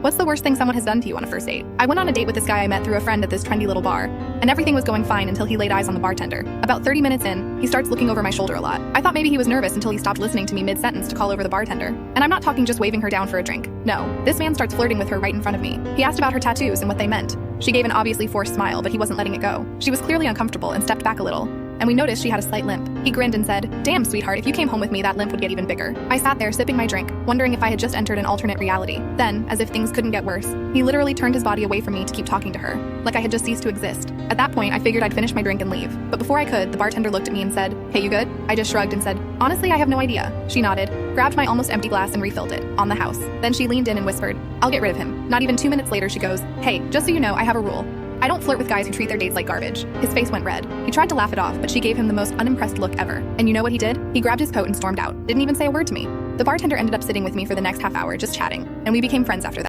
What's the worst thing someone has done to you on a first date? I went on a date with this guy I met through a friend at this trendy little bar, and everything was going fine until he laid eyes on the bartender. About 30 minutes in, he starts looking over my shoulder a lot. I thought maybe he was nervous until he stopped listening to me mid-sentence to call over the bartender. And I'm not talking just waving her down for a drink. No, this man starts flirting with her right in front of me. He asked about her tattoos and what they meant. She gave an obviously forced smile, but he wasn't letting it go. She was clearly uncomfortable and stepped back a little, and we noticed she had a slight limp. He grinned and said, "Damn, sweetheart, if you came home with me, that limp would get even bigger." I sat there sipping my drink, wondering if I had just entered an alternate reality. Then, as if things couldn't get worse, he literally turned his body away from me to keep talking to her, like I had just ceased to exist. At that point, I figured I'd finish my drink and leave. But before I could, the bartender looked at me and said, "Hey, you good?" I just shrugged and said, "Honestly, I have no idea." She nodded, grabbed my almost empty glass and refilled it, on the house. Then she leaned in and whispered, "I'll get rid of him." Not even 2 minutes later, she goes, "Hey, just so you know, I have a rule. I don't flirt with guys who treat their dates like garbage." His face went red. He tried to laugh it off, but she gave him the most unimpressed look ever. And you know what he did? He grabbed his coat and stormed out. Didn't even say a word to me. The bartender ended up sitting with me for the next half hour, just chatting, and we became friends after that.